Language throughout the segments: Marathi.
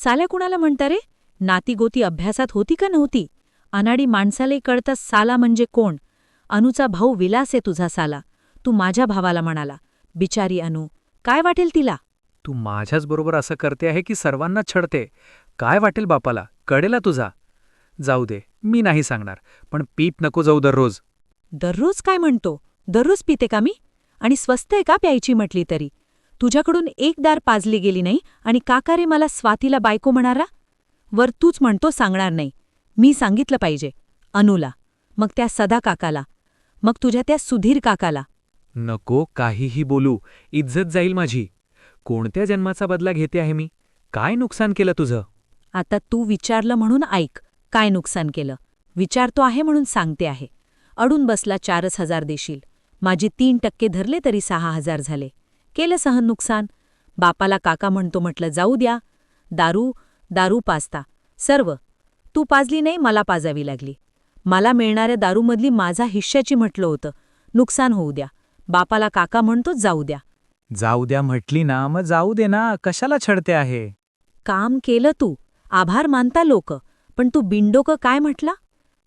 साल्या कुणाला म्हणता रे? नातीगोती अभ्यासात होती का नव्हती? अनाडी माणसालाही कळतं साला म्हणजे कोण. अनुचा भाऊ विलास आहे तुझा साला. तू माझ्या भावाला म्हणाला. बिचारी अनु, काय वाटेल तिला? तू माझ्याच बरोबर असं करते आहे की सर्वांना छळते? काय वाटेल बापाला, कळेला तुझा. जाऊ दे, मी नाही सांगणार, पण पीत नको जाऊ दररोज. दररोज काय म्हणतो? दररोज पिते का मी? आणि स्वस्त आहे का प्यायची म्हटली तरी? तुझ्याकडून एक दार पाजली गेली नाही आणि काका रे मला स्वातीला बायको म्हणारा? वर तूच म्हणतो सांगणार नाही. मी सांगितलं पाहिजे. अनुला, मग त्या सदा काकाला, मग तुझ्या त्या सुधीर काकाला. नको काहीही बोलू, इज्जत जाईल माझी. कोणत्या जन्माचा बदला घेते आहे मी? काय नुकसान केलं तुझं? आता तू विचारलं म्हणून ऐक. काय नुकसान केलं? विचारतो आहे म्हणून सांगते आहे. अडून बसला 4,000 देशील. माझी 3% धरले तरी 6,000 झाले. केलं सहन नुकसान. बापाला काका म्हणतो म्हटलं जाऊ द्या. दारू पाजता. सर्व. तू पाजली नाही, मला पाजावी लागली. मला मिळणाऱ्या दारूमधली माझा हिश्श्याची म्हटलं होतं. नुकसान होऊ द्या. बापाला काका म्हणतो जाऊ द्या. जाऊ द्या म्हटली ना, मग जाऊ दे ना, कशाला छळते आहे? काम केलं तू. आभार मानता लोक. पण तू बिंडोकं काय म्हटला?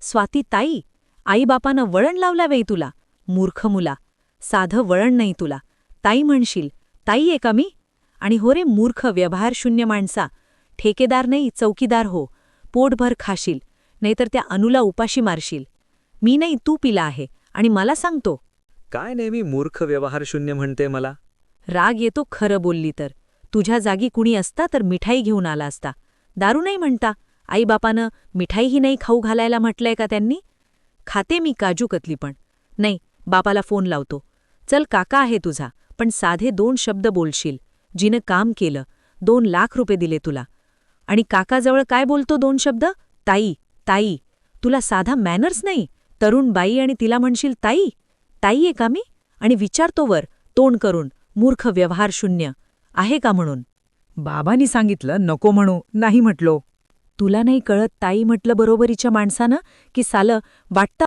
स्वाती ताई, आईबापानं वळण लावला वेई तुला. मूर्ख मुला. साधं वळण नाही तुला. ताई म्हणशील. ताई आहे का मी? आणि हो रे मूर्ख व्यवहारशून्य माणसा. ठेकेदार नाही, चौकीदार हो. पोटभर खाशील, नाहीतर त्या अनुला उपाशी मारशील. मी नाही, तू पिला आहे आणि मला सांगतो. काय नेहमी मूर्ख व्यवहारशून्य म्हणते मला? राग येतो खरं बोलली तर. तुझ्या जागी कुणी असता तर मिठाई घेऊन आला असता. दारू नाही म्हणता. आईबापानं मिठाईही नाही खाऊ घालायला म्हटलंय का त्यांनी? खाते मी काजू कतली पण. नाही, बापाला फोन लावतो. चल काका आहे तुझा, पण साधे 2 शब्द बोलशील. जिनं काम केलं, 2 लाख रुपये दिले तुला. आणि काकाजवळ काय बोलतो 2 शब्द? ताई, ताई. तुला साधा मॅनर्स नाही. तरुण बाई आणि तिला म्हणशील ताई. ताई आहे का मी? आणि विचारतो वर, तोंड करून, मूर्ख व्यवहारशून्य आहे का म्हणून. बाबांनी सांगितलं नको म्हणू, नाही म्हटलो. तुला नाही कळत ताई म्हटलं बरोबरीच्या माणसानं की सालं वाटतं